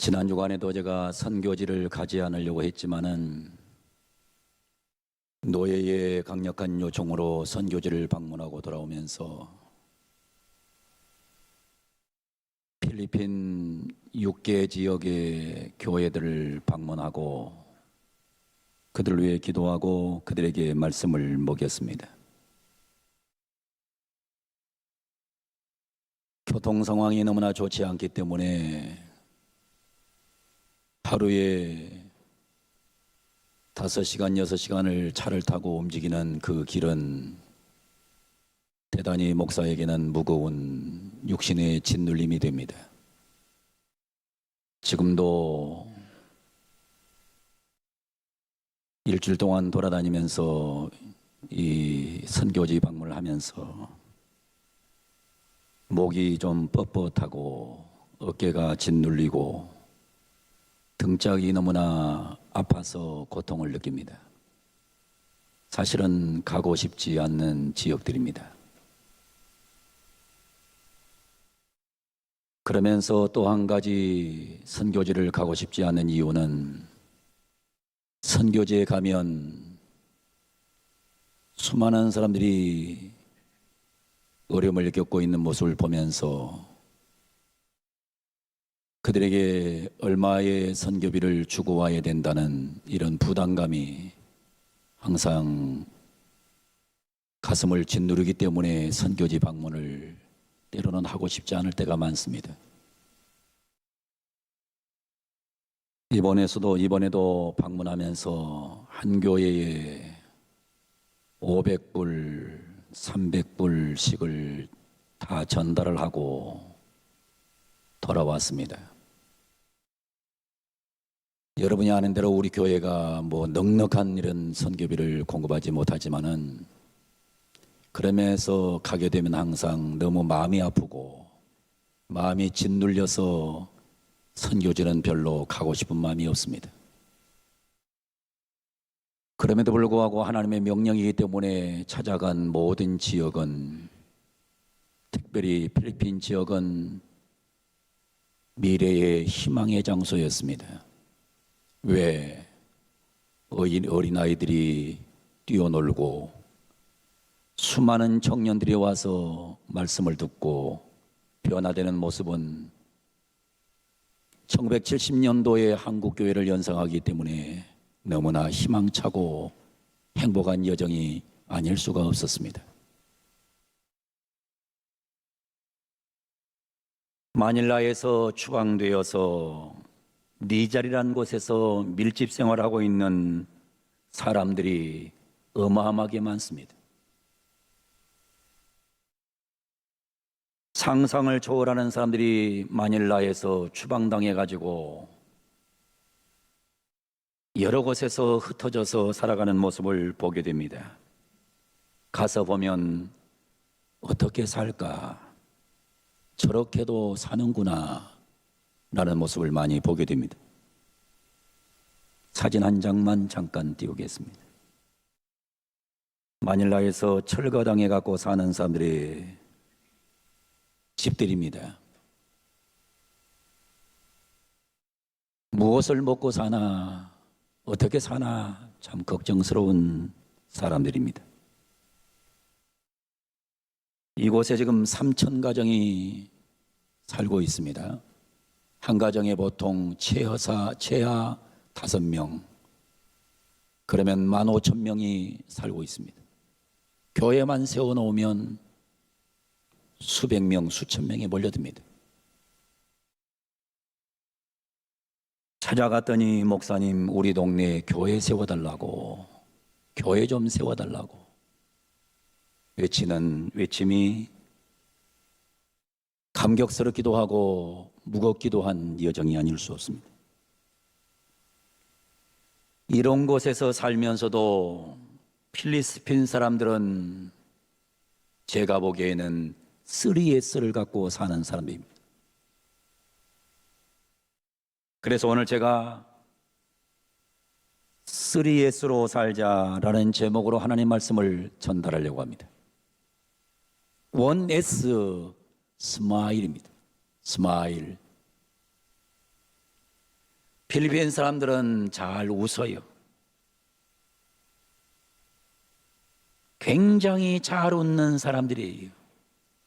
지난 주간에도 제가 선교지를 가지 않으려고 했지만은 노예의 강력한 요청으로 선교지를 방문하고 돌아오면서 필리핀 6개 지역의 교회들을 방문하고 그들을 위해 기도하고 그들에게 말씀을 먹였습니다. 교통 상황이 너무나 좋지 않기 때문에 하루에 5시간, 6시간을 차를 타고 움직이는 그 길은 대단히 목사에게는 무거운 육신의 짓눌림이 됩니다. 지금도 일주일 동안 돌아다니면서 이 선교지 방문을 하면서 목이 좀 뻣뻣하고 어깨가 짓눌리고 등짝이 너무나 아파서 고통을 느낍니다. 사실은 가고 싶지 않는 지역들입니다. 그러면서 또 한 가지 선교지를 가고 싶지 않은 이유는 선교지에 가면 수많은 사람들이 어려움을 겪고 있는 모습을 보면서 그들에게 얼마의 선교비를 주고 와야 된다는 이런 부담감이 항상 가슴을 짓누르기 때문에 선교지 방문을 때로는 하고 싶지 않을 때가 많습니다. 이번에도 방문하면서 한 교회에 500불, 300불씩을 다 전달을 하고 돌아왔습니다. 여러분이 아는 대로 우리 교회가 넉넉한 이런 선교비를 공급하지 못하지만은 그러면서 가게 되면 항상 너무 마음이 아프고 마음이 짓눌려서 선교지는 별로 가고 싶은 마음이 없습니다. 그럼에도 불구하고 하나님의 명령이기 때문에 찾아간 모든 지역은, 특별히 필리핀 지역은 미래의 희망의 장소였습니다. 왜? 어린아이들이 뛰어놀고 수많은 청년들이 와서 말씀을 듣고 변화되는 모습은 1970년도에 한국교회를 연상하기 때문에 너무나 희망차고 행복한 여정이 아닐 수가 없었습니다. 마닐라에서 추방되어서 니자리라는 곳에서 밀집 생활하고 있는 사람들이 어마어마하게 많습니다. 상상을 초월하는 사람들이 마닐라에서 추방당해가지고 여러 곳에서 흩어져서 살아가는 모습을 보게 됩니다. 가서 보면 어떻게 살까? 저렇게도 사는구나 라는 모습을 많이 보게 됩니다. 사진 한 장만 잠깐 띄우겠습니다. 마닐라에서 철거당해 갖고 사는 사람들의 집들입니다. 무엇을 먹고 사나, 어떻게 사나 참 걱정스러운 사람들입니다. 이곳에 지금 3,000가정이 살고 있습니다. 한 가정에 보통 최하 5명, 그러면 15,000명이 살고 있습니다. 교회만 세워놓으면 수백 명, 수천 명이 몰려듭니다. 찾아갔더니 목사님, 우리 동네에 교회 세워달라고, 교회 좀 세워달라고 외치는 외침이 감격스럽기도 하고 무겁기도 한 여정이 아닐 수 없습니다. 이런 곳에서 살면서도 필리핀 사람들은 제가 보기에는 3S를 갖고 사는 사람들입니다. 그래서 오늘 제가 3S로 살자라는 제목으로 하나님 말씀을 전달하려고 합니다. 1S, 스마일입니다. 스마일. 필리핀 사람들은 잘 웃어요. 굉장히 잘 웃는 사람들이에요.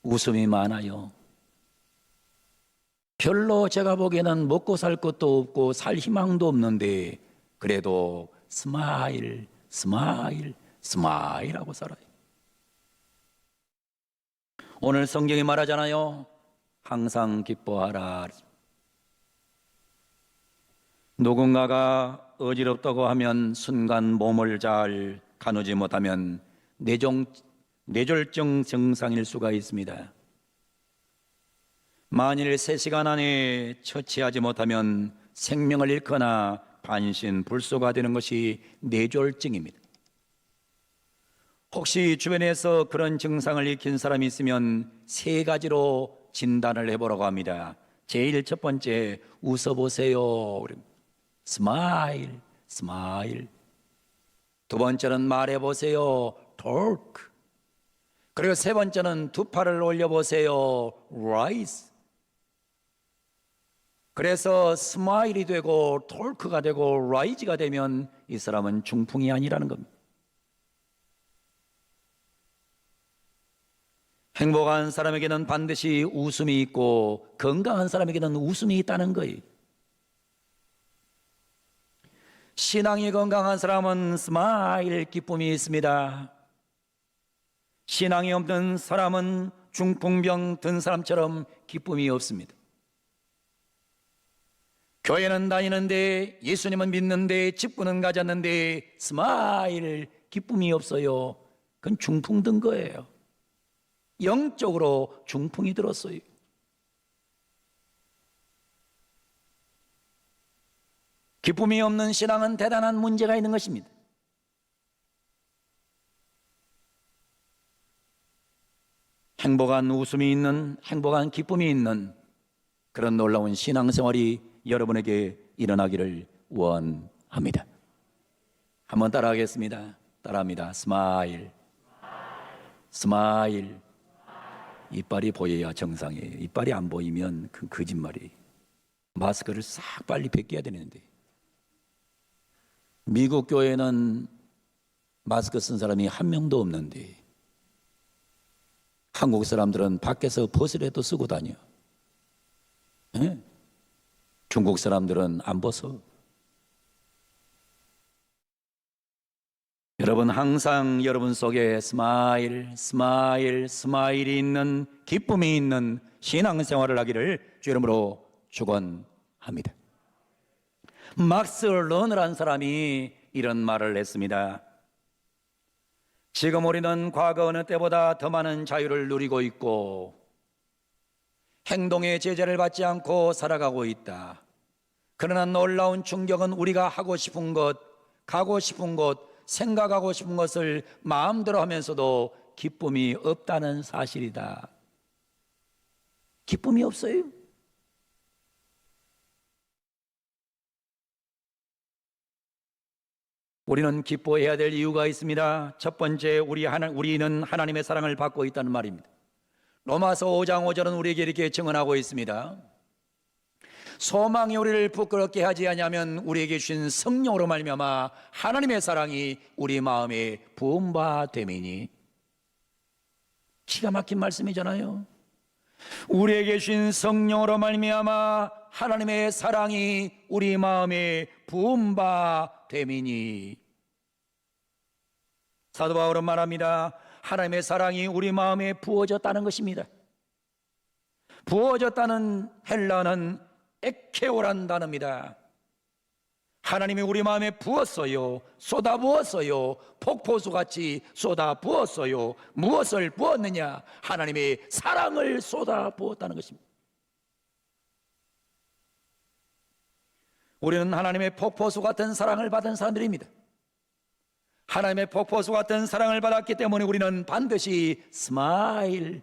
웃음이 많아요. 별로 제가 보기에는 먹고 살 것도 없고 살 희망도 없는데 그래도 스마일, 스마일, 스마일하고 살아요. 오늘 성경이 말하잖아요. 항상 기뻐하라. 누군가가 어지럽다고 하면 순간 몸을 잘 가누지 못하면 뇌졸중 증상일 수가 있습니다. 만일 3시간 안에 처치하지 못하면 생명을 잃거나 반신불수가 되는 것이 뇌졸중입니다. 혹시 주변에서 그런 증상을 익힌 사람이 있으면 3가지로 진단을 해보라고 합니다. 제일 첫 번째, 웃어보세요. 스마일, 스마일. 두 번째는 말해보세요. talk. 그리고 세 번째는 두 팔을 올려보세요. rise. 그래서 스마일이 되고 talk가 되고 rise가 되면 이 사람은 중풍이 아니라는 겁니다. 행복한 사람에게는 반드시 웃음이 있고 건강한 사람에게는 웃음이 있다는 거예요. 신앙이 건강한 사람은 스마일, 기쁨이 있습니다. 신앙이 없는 사람은 중풍병 든 사람처럼 기쁨이 없습니다. 교회는 다니는데 예수님은 믿는데 직분은 가졌는데 스마일, 기쁨이 없어요. 그건 중풍 든 거예요. 영적으로 중풍이 들었어요. 기쁨이 없는 신앙은 대단한 문제가 있는 것입니다. 행복한 웃음이 있는, 행복한 기쁨이 있는 그런 놀라운 신앙생활이 여러분에게 일어나기를 원합니다. 한번 따라하겠습니다. 따라합니다. 스마일, 스마일. 이빨이 보여야 정상이에요. 이빨이 안 보이면 그 거짓말이에요. 마스크를 싹 빨리 벗겨야 되는데 미국 교회는 마스크 쓴 사람이 한 명도 없는데 한국 사람들은 밖에서 벗으래도 쓰고 다녀. 네? 중국 사람들은 안 벗어. 여러분 항상 여러분 속에 스마일, 스마일, 스마일이 있는 기쁨이 있는 신앙생활을 하기를 주 이름으로 축원합니다. 막스 러너라는 사람이 이런 말을 했습니다. 지금 우리는 과거 어느 때보다 더 많은 자유를 누리고 있고 행동의 제재를 받지 않고 살아가고 있다. 그러나 놀라운 충격은 우리가 하고 싶은 것, 가고 싶은 곳, 생각하고 싶은 것을 마음대로 하면서도 기쁨이 없다는 사실이다. 기쁨이 없어요. 우리는 기뻐해야 될 이유가 있습니다. 첫 번째, 우리는 하나님의 사랑을 받고 있다는 말입니다. 로마서 5장 5절은 우리에게 이렇게 증언하고 있습니다. 소망이 우리를 부끄럽게 하지 아니하면 우리에게 주신 성령으로 말미암아 하나님의 사랑이 우리 마음에 부음바 됨이니. 기가 막힌 말씀이잖아요. 우리에게 주신 성령으로 말미암아 하나님의 사랑이 우리 마음에 부음바 됨이니. 사도 바울은 말합니다. 하나님의 사랑이 우리 마음에 부어졌다는 것입니다. 부어졌다는 헬라어는 에케오란 단어입니다. 하나님이 우리 마음에 부었어요. 쏟아부었어요. 폭포수같이 쏟아부었어요. 무엇을 부었느냐? 하나님의 사랑을 쏟아부었다는 것입니다. 우리는 하나님의 폭포수 같은 사랑을 받은 사람들입니다. 하나님의 폭포수 같은 사랑을 받았기 때문에 우리는 반드시 스마일,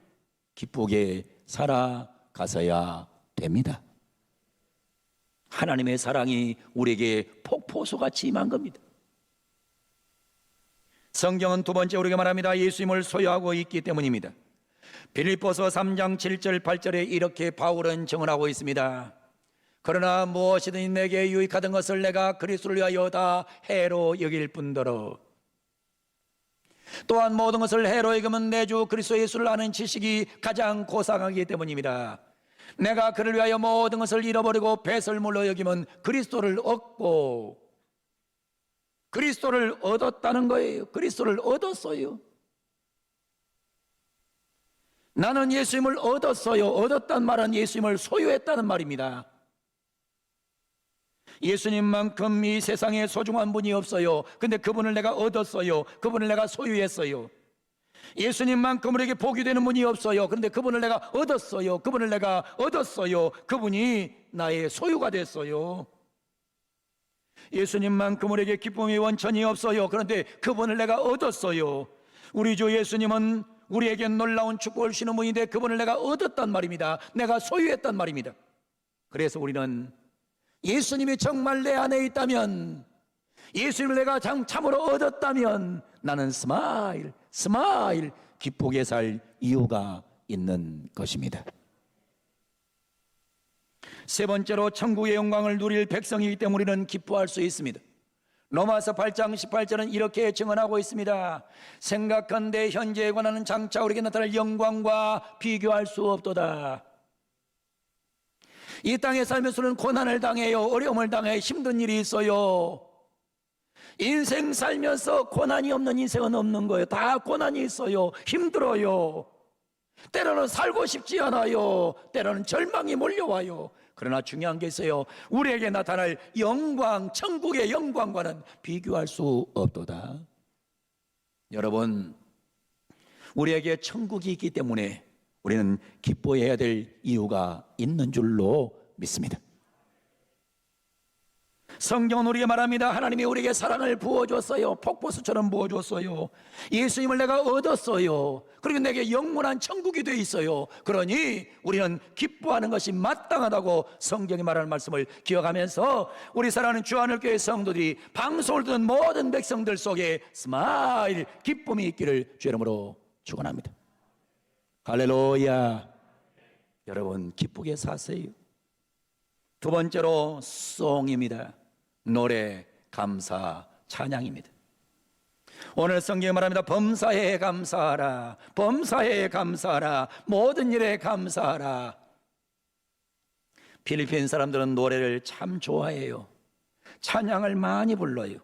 기쁘게 살아가서야 됩니다. 하나님의 사랑이 우리에게 폭포수같이 임한 겁니다. 성경은 두 번째 우리가 말합니다. 예수님을 소유하고 있기 때문입니다. 빌립보서 3장 7절 8절에 이렇게 바울은 증언하고 있습니다. 그러나 무엇이든지 내게 유익하던 것을 내가 그리스도를 위하여 다 해로 여길 뿐더러 또한 모든 것을 해로 여기면 내 주 그리스도 예수를 아는 지식이 가장 고상하기 때문입니다. 내가 그를 위하여 모든 것을 잃어버리고 배설물로 여기면 그리스도를 얻고, 그리스도를 얻었다는 거예요. 그리스도를 얻었어요. 나는 예수님을 얻었어요. 얻었단 말은 예수님을 소유했다는 말입니다. 예수님만큼 이 세상에 소중한 분이 없어요. 근데 그분을 내가 얻었어요. 그분을 내가 소유했어요. 예수님만큼 우리에게 복이 되는 분이 없어요. 그런데 그분을 내가 얻었어요. 그분을 내가 얻었어요. 그분이 나의 소유가 됐어요. 예수님만큼 우리에게 기쁨의 원천이 없어요. 그런데 그분을 내가 얻었어요. 우리 주 예수님은 우리에게 놀라운 축복을 주시는 분인데 그분을 내가 얻었단 말입니다. 내가 소유했단 말입니다. 그래서 우리는 예수님이 정말 내 안에 있다면, 예수님을 내가 참으로 얻었다면 나는 스마일 기쁘게 살 이유가 있는 것입니다. 세 번째로 천국의 영광을 누릴 백성이기 때문에 우리는 기뻐할 수 있습니다. 로마서 8장 18절은 이렇게 증언하고 있습니다. 생각한데 현재에 관하는 장차 우리에게 나타날 영광과 비교할 수 없도다. 이 땅에 살면서는 고난을 당해요. 어려움을 당해 힘든 일이 있어요. 인생 살면서 고난이 없는 인생은 없는 거예요. 다 고난이 있어요. 힘들어요. 때로는 살고 싶지 않아요. 때로는 절망이 몰려와요. 그러나 중요한 게 있어요. 우리에게 나타날 영광, 천국의 영광과는 비교할 수 없도다. 여러분, 우리에게 천국이 있기 때문에 우리는 기뻐해야 될 이유가 있는 줄로 믿습니다. 성경은 우리에게 말합니다. 하나님이 우리에게 사랑을 부어줬어요. 폭포수처럼 부어줬어요. 예수님을 내가 얻었어요. 그리고 내게 영원한 천국이 돼 있어요. 그러니 우리는 기뻐하는 것이 마땅하다고 성경이 말하는 말씀을 기억하면서 우리 사랑하는 주하늘교회 성도들이 방송을 듣는 모든 백성들 속에 스마일, 기쁨이 있기를 주 이름으로 축원합니다. 할렐루야. 여러분 기쁘게 사세요. 두 번째로 송입니다. 노래, 감사, 찬양입니다. 오늘 성경에 말합니다. 범사에 감사하라. 범사에 감사하라. 모든 일에 감사하라. 필리핀 사람들은 노래를 참 좋아해요. 찬양을 많이 불러요.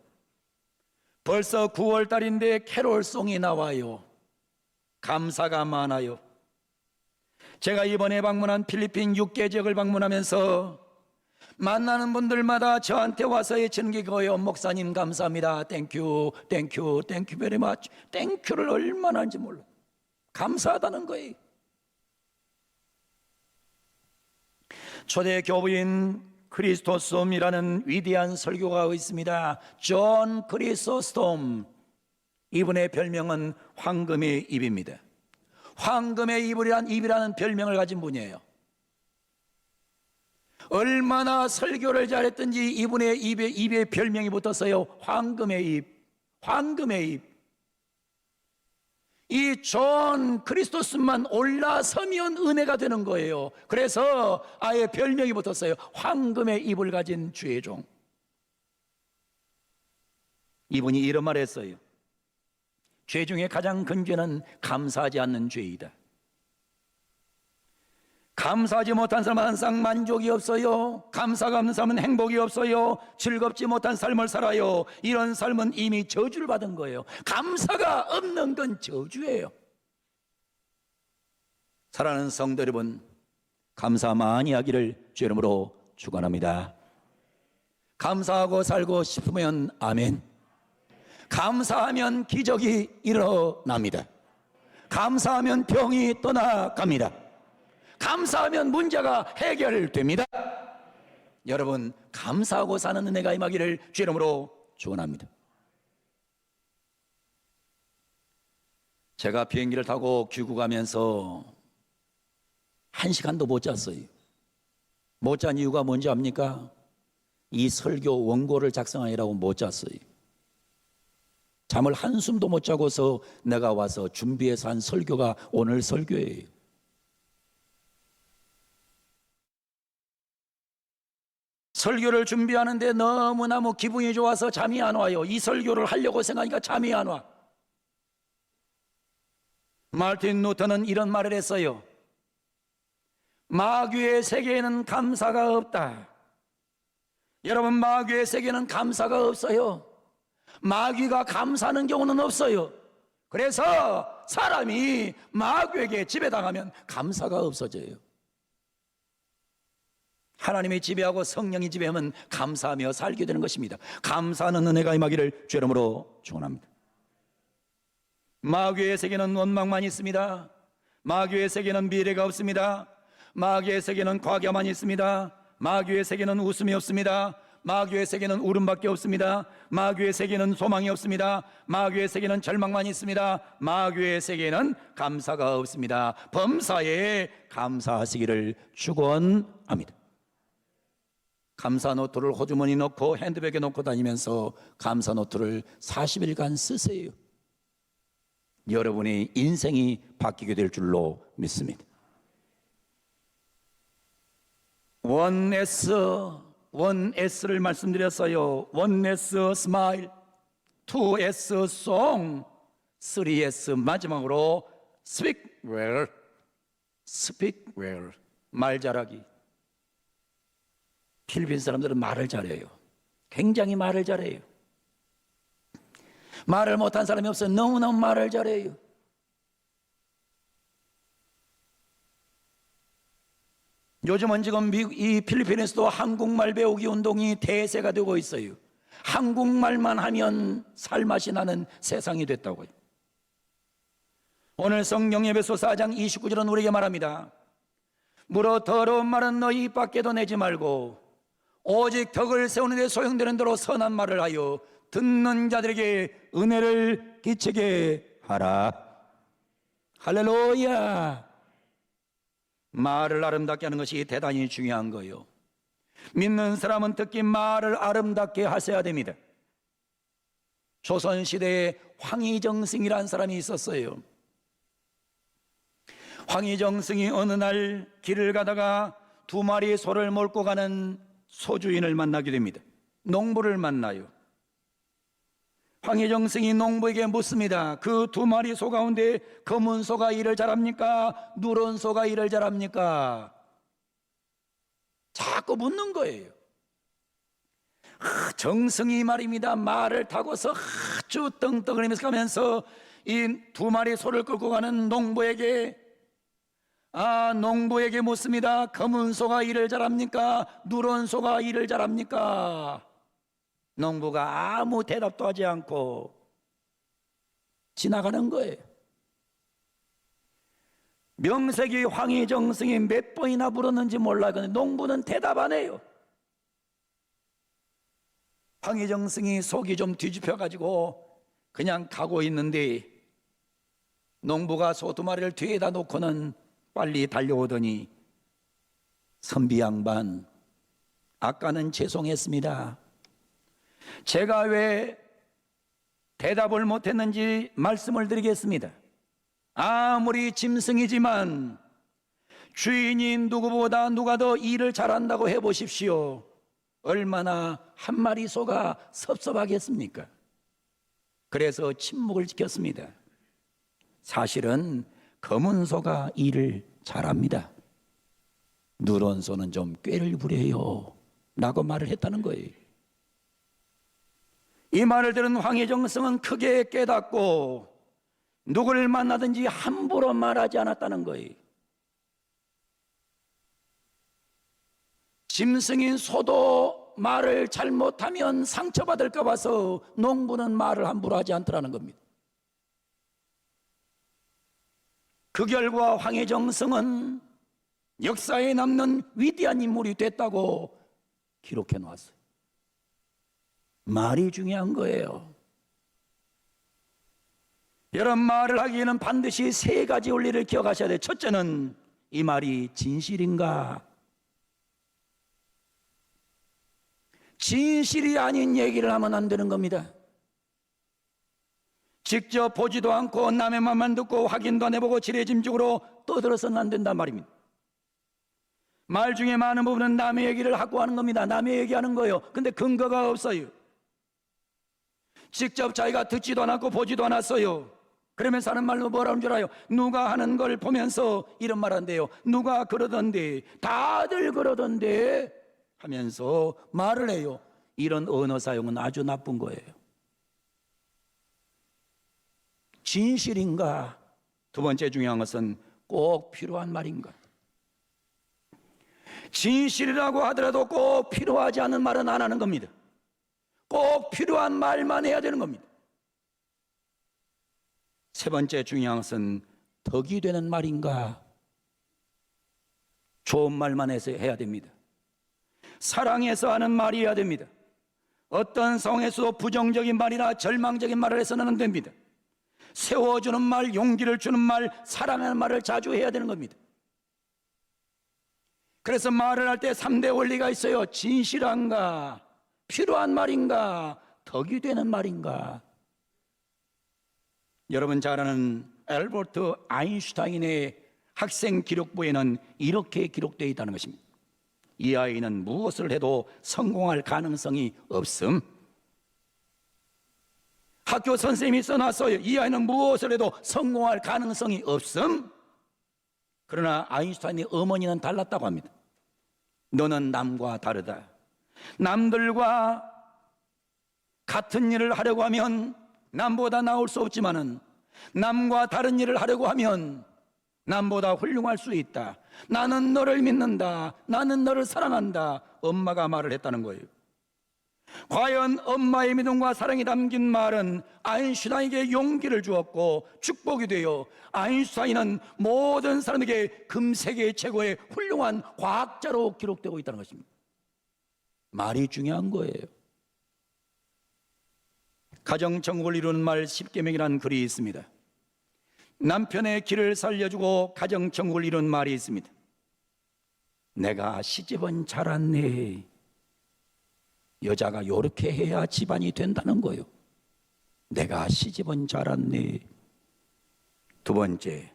벌써 9월 달인데 캐롤송이 나와요. 감사가 많아요. 제가 이번에 방문한 필리핀 6개 지역을 방문하면서 만나는 분들마다 저한테 와서 외치는 게 그거예요. 목사님 감사합니다. 땡큐 땡큐 땡큐 베리 마치. 땡큐를 얼마나 하는지 몰라요. 감사하다는 거예요. 초대 교부인 크리스토스톰이라는 위대한 설교가가 있습니다. 존 크리소스톰. 이분의 별명은 황금의 입입니다. 황금의 입이라는 별명을 가진 분이에요. 얼마나 설교를 잘했든지 이분의 입에 별명이 붙었어요. 황금의 입. 황금의 입. 이 존 크리스토스만 올라서면 은혜가 되는 거예요. 그래서 아예 별명이 붙었어요. 황금의 입을 가진 주의 종. 이분이 이런 말 했어요. 죄 중에 가장 큰 죄는 감사하지 않는 죄이다. 감사하지 못한 사람은 항상 만족이 없어요. 감사가 없는 사람은 행복이 없어요. 즐겁지 못한 삶을 살아요. 이런 삶은 이미 저주를 받은 거예요. 감사가 없는 건 저주예요. 사랑하는 성도 여러분, 감사 많이 하기를 주 이름으로 축원합니다. 감사하고 살고 싶으면 아멘. 감사하면 기적이 일어납니다. 감사하면 병이 떠나갑니다. 감사하면 문제가 해결됩니다. 여러분 감사하고 사는 은혜가 임하기를 주 이름으로 축원합니다. 제가 비행기를 타고 귀국하면서 1시간도 못 잤어요. 못 잔 이유가 뭔지 압니까? 이 설교 원고를 작성하느라고 못 잤어요. 잠을 한숨도 못 자고서 내가 와서 준비해서 한 설교가 오늘 설교예요. 설교를 준비하는데 너무너무 기분이 좋아서 잠이 안 와요. 이 설교를 하려고 생각하니까 잠이 안 와. 마르틴 루터는 이런 말을 했어요. 마귀의 세계에는 감사가 없다. 여러분, 마귀의 세계는 감사가 없어요. 마귀가 감사하는 경우는 없어요. 그래서 사람이 마귀에게 지배당하면 감사가 없어져요. 하나님이 지배하고 성령이 지배하면 감사하며 살게 되는 것입니다. 감사하는 은혜가 임하기를 주 이름으로 축원합니다. 마귀의 세계는 원망만 있습니다. 마귀의 세계는 미래가 없습니다. 마귀의 세계는 과거만 있습니다. 마귀의 세계는 웃음이 없습니다. 마귀의 세계는 울음밖에 없습니다. 마귀의 세계는 소망이 없습니다. 마귀의 세계는 절망만 있습니다. 마귀의 세계는 감사가 없습니다. 범사에 감사하시기를 축원합니다. 감사 노트를 호주머니 넣고 핸드백에 넣고 다니면서 감사 노트를 40일간 쓰세요. 여러분의 인생이 바뀌게 될 줄로 믿습니다. 원S를 말씀드렸어요. 1S 스마일, 2S 송, 3S 마지막으로 speak well, 말 잘하기. 필리핀 사람들은 말을 잘해요. 굉장히 말을 잘해요. 말을 못한 사람이 없어요. 너무너무 말을 잘해요. 요즘은 지금 이 필리핀에서도 한국말 배우기 운동이 대세가 되고 있어요. 한국말만 하면 살맛이 나는 세상이 됐다고요. 오늘 성경 에베소 4장 29절은 우리에게 말합니다. 물어 더러운 말은 너희 입 밖에도 내지 말고 오직 덕을 세우는 데 소용되는 대로 선한 말을 하여 듣는 자들에게 은혜를 끼치게 하라. 할렐루야. 말을 아름답게 하는 것이 대단히 중요한 거예요. 믿는 사람은 특히 말을 아름답게 하셔야 됩니다. 조선시대에 황희정승이라는 사람이 있었어요. 황희정승이 어느 날 길을 가다가 2마리 소를 몰고 가는 소주인을 만나게 됩니다. 농부를 만나요. 황희정승이 농부에게 묻습니다. 그 2마리 소 가운데 검은 소가 일을 잘합니까? 누런 소가 일을 잘합니까? 자꾸 묻는 거예요. 정승이 말입니다. 말을 타고서 아주 떵떵거리면서 가면서 이 2마리 소를 끌고 가는 농부에게 묻습니다. 검은 소가 일을 잘합니까? 누런 소가 일을 잘합니까? 농부가 아무 대답도 하지 않고 지나가는 거예요. 명색이 황희정승이 몇 번이나 물었는지 몰라요. 근데 농부는 대답 안 해요. 황희정승이 속이 좀 뒤집혀가지고 그냥 가고 있는데 농부가 소 2마리를 뒤에다 놓고는 빨리 달려오더니 선비 양반, 아까는 죄송했습니다. 제가 왜 대답을 못했는지 말씀을 드리겠습니다. 아무리 짐승이지만 주인이 누구보다 누가 더 일을 잘한다고 해보십시오. 얼마나 한 마리 소가 섭섭하겠습니까? 그래서 침묵을 지켰습니다. 사실은 검은 소가 일을 잘합니다. 누런 소는 좀 꾀를 부려요 라고 말을 했다는 거예요. 이 말을 들은 황희정승은 크게 깨닫고 누구를 만나든지 함부로 말하지 않았다는 거예요. 짐승인 소도 말을 잘못하면 상처받을까 봐서 농부는 말을 함부로 하지 않더라는 겁니다. 그 결과 황희정승은 역사에 남는 위대한 인물이 됐다고 기록해 놓았어요. 말이 중요한 거예요. 여러분, 말을 하기에는 반드시 3가지 원리를 기억하셔야 돼요. 첫째는 이 말이 진실인가? 진실이 아닌 얘기를 하면 안 되는 겁니다. 직접 보지도 않고 남의 말만 듣고 확인도 안 해보고 지레짐작으로 떠들어서는 안 된단 말입니다. 말 중에 많은 부분은 남의 얘기를 하고 하는 겁니다. 남의 얘기하는 거예요. 근데 근거가 없어요. 직접 자기가 듣지도 않았고 보지도 않았어요. 그러면서 하는 말로 뭐라는 줄 알아요? 누가 하는 걸 보면서 이런 말 한대요. 누가 그러던데, 다들 그러던데 하면서 말을 해요. 이런 언어 사용은 아주 나쁜 거예요. 진실인가? 두 번째 중요한 것은 꼭 필요한 말인가? 진실이라고 하더라도 꼭 필요하지 않은 말은 안 하는 겁니다. 꼭 필요한 말만 해야 되는 겁니다. 세 번째 중요한 것은 덕이 되는 말인가? 좋은 말만 해서 해야 됩니다. 사랑해서 하는 말이어야 됩니다. 어떤 상황에서도 부정적인 말이나 절망적인 말을 해서는 안 됩니다. 세워주는 말, 용기를 주는 말, 사랑하는 말을 자주 해야 되는 겁니다. 그래서 말을 할 때 3대 원리가 있어요. 진실한가? 필요한 말인가? 덕이 되는 말인가? 여러분 잘 아는 알버트 아인슈타인의 학생 기록부에는 이렇게 기록되어 있다는 것입니다. 이 아이는 무엇을 해도 성공할 가능성이 없음. 학교 선생님이 써놨어요. 이 아이는 무엇을 해도 성공할 가능성이 없음. 그러나 아인슈타인의 어머니는 달랐다고 합니다. 너는 남과 다르다. 남들과 같은 일을 하려고 하면 남보다 나을 수 없지만은 남과 다른 일을 하려고 하면 남보다 훌륭할 수 있다. 나는 너를 믿는다. 나는 너를 사랑한다. 엄마가 말을 했다는 거예요. 과연 엄마의 믿음과 사랑이 담긴 말은 아인슈타인에게 용기를 주었고 축복이 되어 아인슈타인은 모든 사람에게 금세계 최고의 훌륭한 과학자로 기록되고 있다는 것입니다. 말이 중요한 거예요. 가정천국을 이루는 말 10계명이라는 글이 있습니다. 남편의 길을 살려주고 가정천국을 이루는 말이 있습니다. 내가 시집은 잘 왔네. 여자가 이렇게 해야 집안이 된다는 거예요. 내가 시집은 잘 왔네. 두 번째,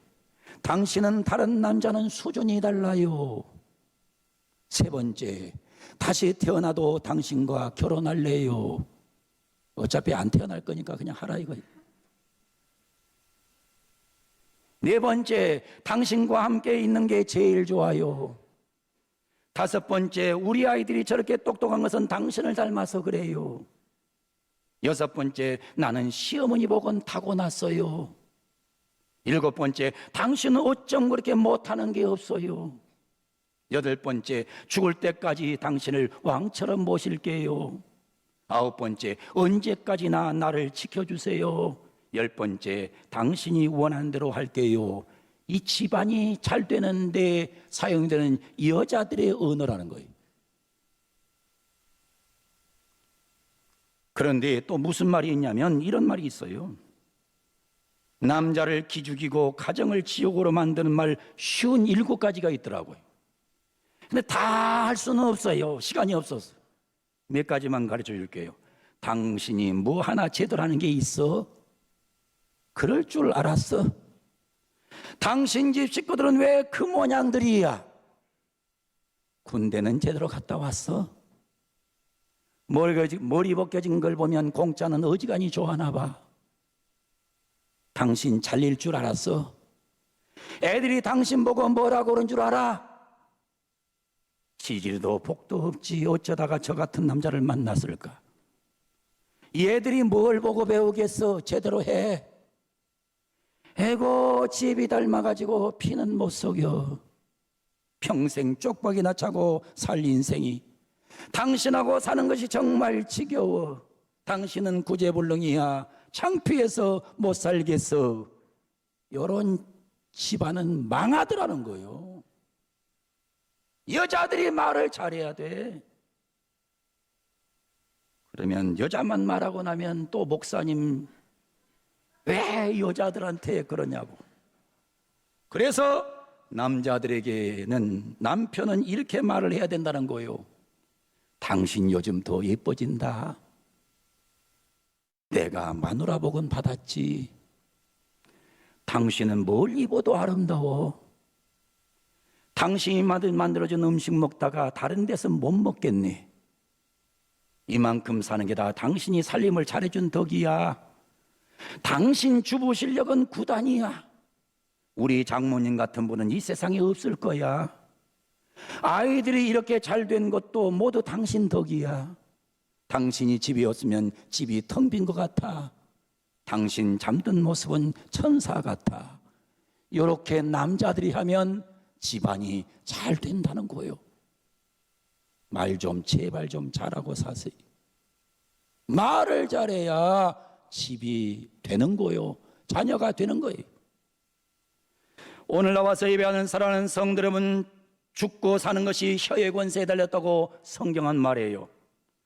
당신은 다른 남자는 수준이 달라요. 세 번째, 다시 태어나도 당신과 결혼할래요. 어차피 안 태어날 거니까 그냥 하라 이거예요. 네 번째, 당신과 함께 있는 게 제일 좋아요. 다섯 번째, 우리 아이들이 저렇게 똑똑한 것은 당신을 닮아서 그래요. 여섯 번째, 나는 시어머니 복은 타고났어요. 일곱 번째, 당신은 어쩜 그렇게 못하는 게 없어요. 여덟 번째, 죽을 때까지 당신을 왕처럼 모실게요. 아홉 번째, 언제까지나 나를 지켜주세요. 열 번째, 당신이 원하는 대로 할게요. 이 집안이 잘 되는데 사용되는 여자들의 언어라는 거예요. 그런데 또 무슨 말이 있냐면 이런 말이 있어요. 남자를 기죽이고 가정을 지옥으로 만드는 말 쉬운 7가지가 있더라고요. 근데 다 할 수는 없어요. 시간이 없어서. 몇 가지만 가르쳐 줄게요. 당신이 뭐 하나 제대로 하는 게 있어? 그럴 줄 알았어? 당신 집 식구들은 왜 그 모양들이야? 군대는 제대로 갔다 왔어? 머리 벗겨진 걸 보면 공짜는 어지간히 좋아하나 봐. 당신 잘릴 줄 알았어? 애들이 당신 보고 뭐라고 그런 줄 알아? 지질도 복도 없지 어쩌다가 저 같은 남자를 만났을까? 얘들이 뭘 보고 배우겠어? 제대로 해. 에고 집이 닮아가지고 피는 못 속여. 평생 쪽박이나 차고 살 인생이 당신하고 사는 것이 정말 지겨워. 당신은 구제불능이야. 창피해서 못 살겠어. 이런 집안은 망하더라는 거예요. 여자들이 말을 잘해야 돼. 그러면 여자만 말하고 나면 또 목사님 왜 여자들한테 그러냐고. 그래서 남자들에게는 남편은 이렇게 말을 해야 된다는 거예요. 당신 요즘 더 예뻐진다. 내가 마누라 복은 받았지. 당신은 뭘 입어도 아름다워. 당신이 만들어준 음식 먹다가 다른 데서 못 먹겠니? 이만큼 사는 게 다 당신이 살림을 잘해준 덕이야. 당신 주부 실력은 구단이야. 우리 장모님 같은 분은 이 세상에 없을 거야. 아이들이 이렇게 잘 된 것도 모두 당신 덕이야. 당신이 집에 없으면 집이 텅 빈 것 같아. 당신 잠든 모습은 천사 같아. 이렇게 남자들이 하면 집안이 잘 된다는 거예요. 말 좀 제발 좀 잘하고 사세요. 말을 잘해야 집이 되는 거요. 자녀가 되는 거예요. 오늘 나와서 예배하는 사랑하는 성도 여러분, 죽고 사는 것이 혀의 권세에 달렸다고 성경은 말해요.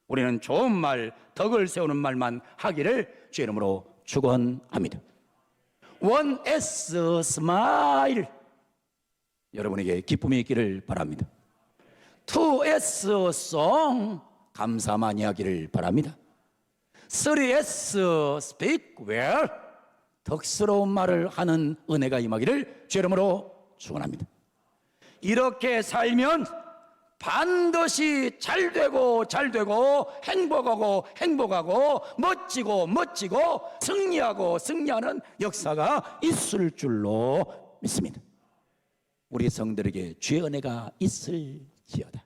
우리는 좋은 말, 덕을 세우는 말만 하기를 주의 이름으로 축원합니다. 1S smile, 여러분에게 기쁨이 있기를 바랍니다. 2S song, 감사 많이 하기를 바랍니다. 3S speak well, 덕스러운 말을 하는 은혜가 임하기를 주의 이름으로 축원합니다. 이렇게 살면 반드시 잘되고 행복하고 멋지고 승리하는 역사가 있을 줄로 믿습니다. 우리 성들에게 주의 은혜가 있을지어다.